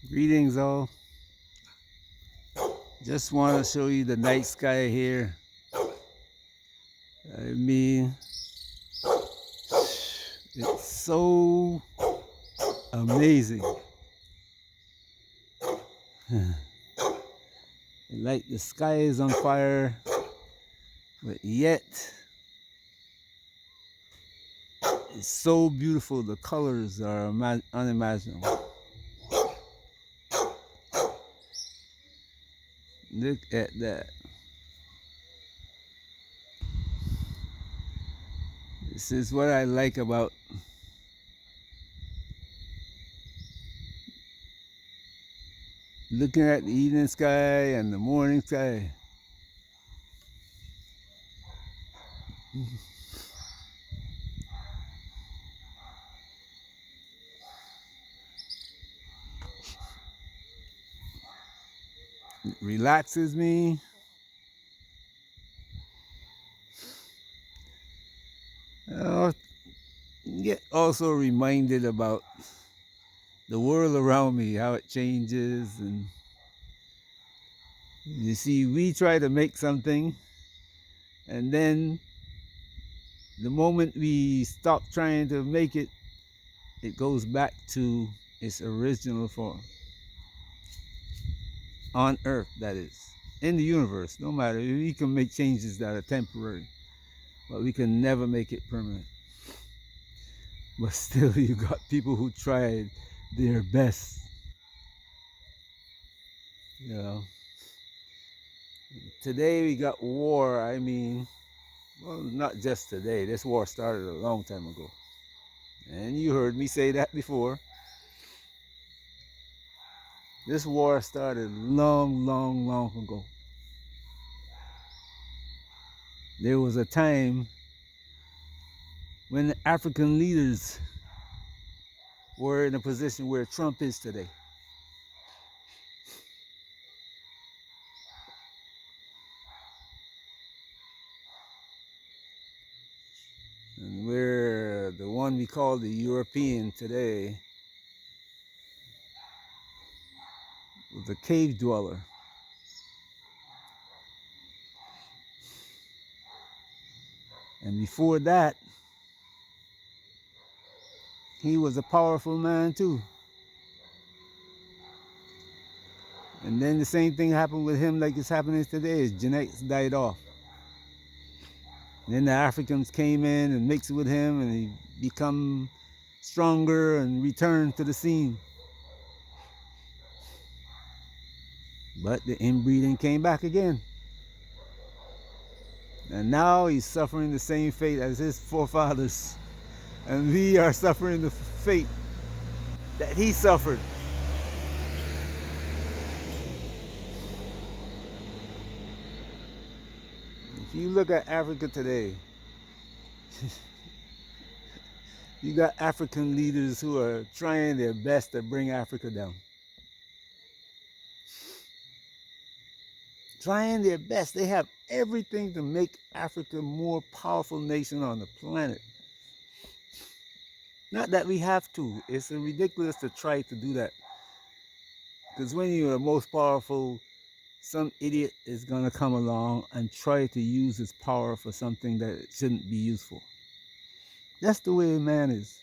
Greetings, all. Just want to show you the night sky here. I mean, it's so amazing. Like the sky is on fire, but yet it's so beautiful. The colors are unimaginable. Look at that. This is what I like about looking at the evening sky and the morning sky. It relaxes me. I get also reminded about the world around me, how it changes. And you see, we try to make something, and then the moment we stop trying to make it, it goes back to its original form. On Earth, that is. In the universe, no matter. We can make changes that are temporary, but we can never make it permanent. But still, you got people who tried their best. You know, today we got war. I mean, well, not just today. This war started a long time ago. And you heard me say that before. This war started long, long, long ago. There was a time when African leaders were in a position where Trump is today. And we're the one we call the European today, was a cave dweller. And before that, he was a powerful man too. And then the same thing happened with him like it's happening today. His genetics died off. And then the Africans came in and mixed with him, and he become stronger and returned to the scene. But the inbreeding came back again. And now he's suffering the same fate as his forefathers. And we are suffering the fate that he suffered. If you look at Africa today, you got African leaders who are trying their best to bring Africa down. Trying their best. They have everything to make Africa a more powerful nation on the planet. Not that we have to. It's ridiculous to try to do that. Because when you're the most powerful, some idiot is going to come along and try to use his power for something that it shouldn't be used for. That's the way man is.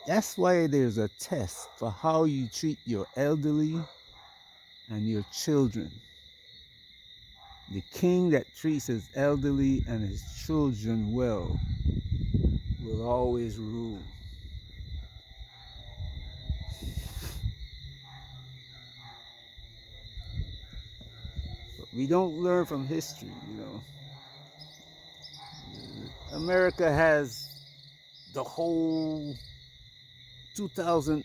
That's why there's a test for how you treat your elderly and your children. The king that treats his elderly and his children well will always rule. But we don't learn from history, you know. America has the whole 2000,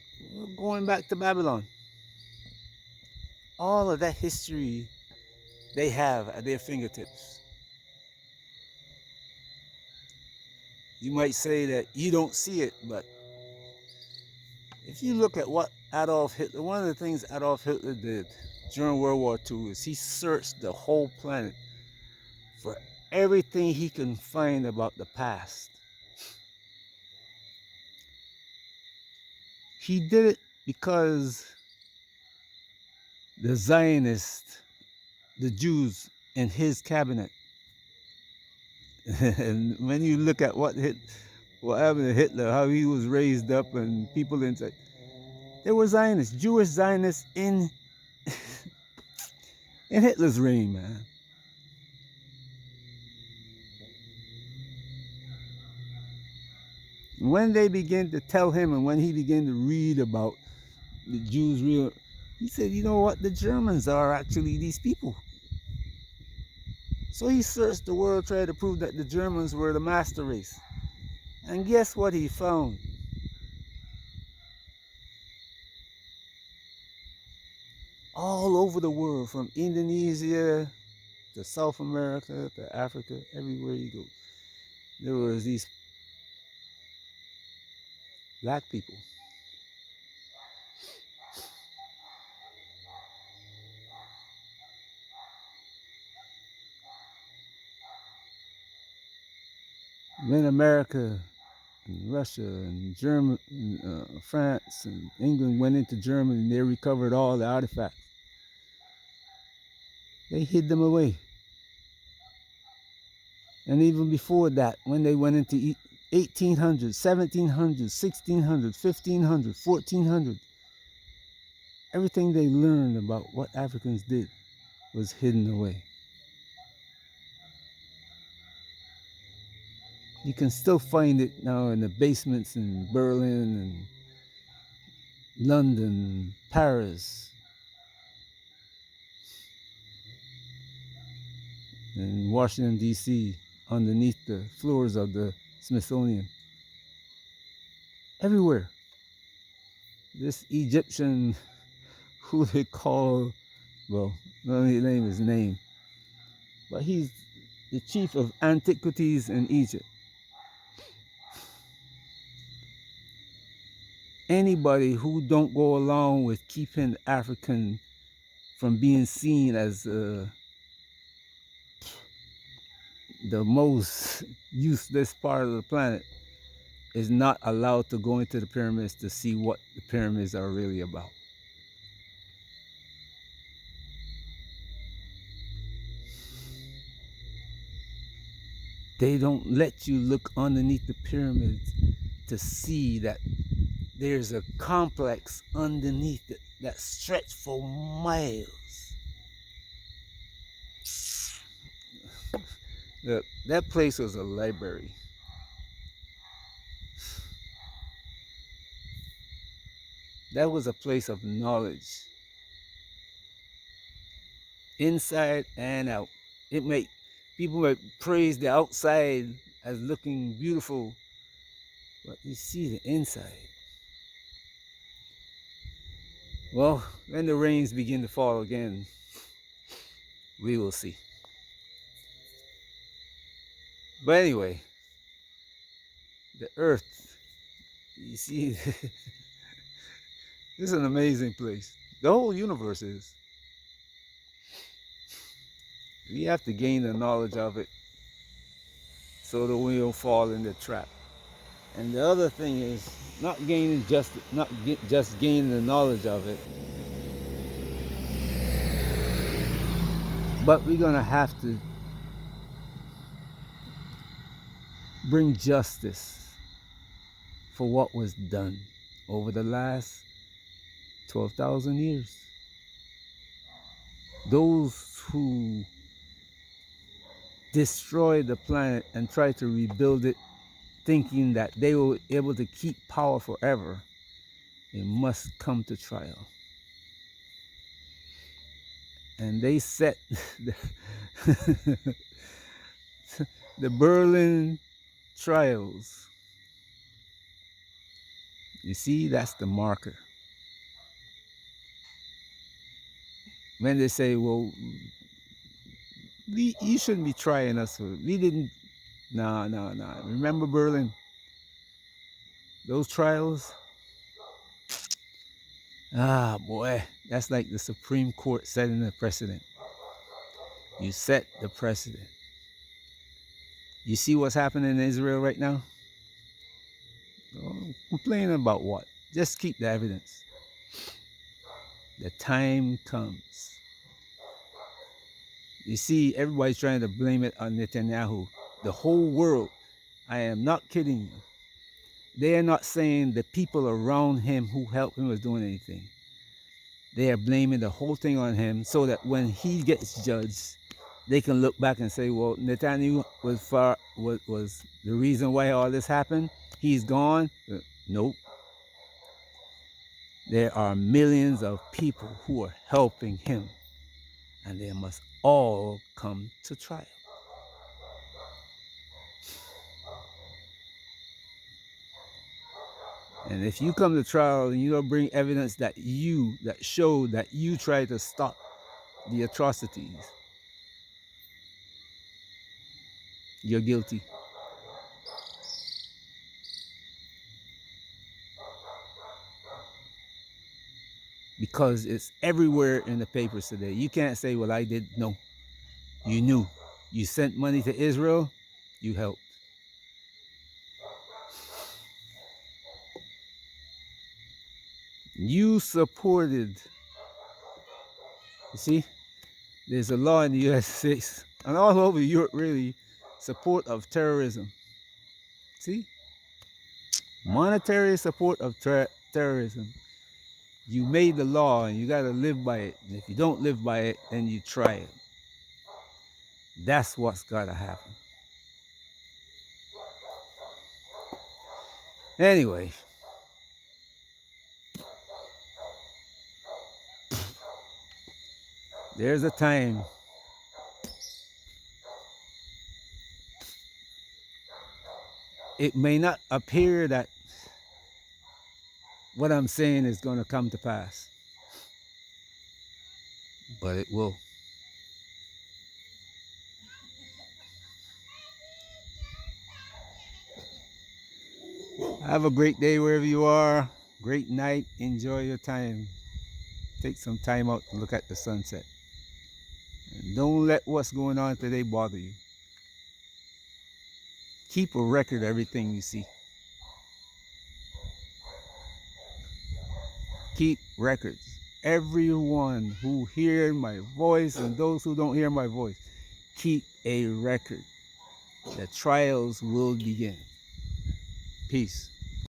going back to Babylon. All of that history they have at their fingertips. You might say that you don't see it, but if you look at what Adolf Hitler, one of the things Adolf Hitler did during World War II is he searched the whole planet for everything he can find about the past. He did it because the Zionists, the Jews in his cabinet, and when you look at what happened to Hitler, how he was raised up, and people inside, there were Zionists, Jewish Zionists in Hitler's reign, man. When they began to tell him, and when he began to read about the Jews, he said, you know what? The Germans are actually these people. So he searched the world, tried to prove that the Germans were the master race. And guess what he found? All over the world, from Indonesia to South America to Africa, everywhere you go, there was these black people. When America and Russia and Germany, France and England went into Germany, and they recovered all the artifacts. They hid them away. And even before that, when they went into 1800, 1700, 1600, 1500, 1400, everything they learned about what Africans did was hidden away. You can still find it now in the basements in Berlin and London, Paris, and Washington, D.C., underneath the floors of the Smithsonian. Everywhere. This Egyptian, who they call, well, let me name his name, but he's the chief of antiquities in Egypt. Anybody who don't go along with keeping African from being seen as the most useless part of the planet is not allowed to go into the pyramids to see what the pyramids are really about. They don't let you look underneath the pyramids to see that there's a complex underneath it that stretched for miles. Look, that place was a library. That was a place of knowledge, inside and out. People might praise the outside as looking beautiful, but you see the inside. Well, when the rains begin to fall again, we will see. But anyway, the earth, you see, this is an amazing place. The whole universe is. We have to gain the knowledge of it so that we don't fall in the trap. And the other thing is not just gaining the knowledge of it, but we're gonna have to bring justice for what was done over the last 12,000 years. Those who destroyed the planet and tried to rebuild it thinking that they were able to keep power forever, they must come to trial. And they set the Berlin trials. You see, that's the marker. When they say, well, you shouldn't be trying us. We didn't. No. Remember Berlin? Those trials? Ah, boy. That's like the Supreme Court setting the precedent. You set the precedent. You see what's happening in Israel right now? Oh, complaining about what? Just keep the evidence. The time comes. You see, everybody's trying to blame it on Netanyahu. The whole world. I am not kidding you. They are not saying the people around him who helped him was doing anything. They are blaming the whole thing on him so that when he gets judged, they can look back and say, well, Netanyahu was the reason why all this happened. He's gone. Nope. There are millions of people who are helping him, and they must all come to trial. And if you come to trial and you don't bring evidence that show that you try to stop the atrocities, you're guilty. Because it's everywhere in the papers today. You can't say, well, I did. No. You knew. You sent money to Israel, you helped. You supported. You see, there's a law in the United States and all over Europe, really, support of terrorism. See? Monetary support of terrorism. You made the law and you got to live by it. And if you don't live by it, then you try it. That's what's got to happen. Anyway. There's a time it may not appear that what I'm saying is going to come to pass, but it will. Have a great day wherever you are. Great night. Enjoy your time. Take some time out to look at the sunset. And don't let what's going on today bother you. Keep a record of everything you see. Keep records. Everyone who hears my voice and those who don't hear my voice, keep a record. The trials will begin. Peace.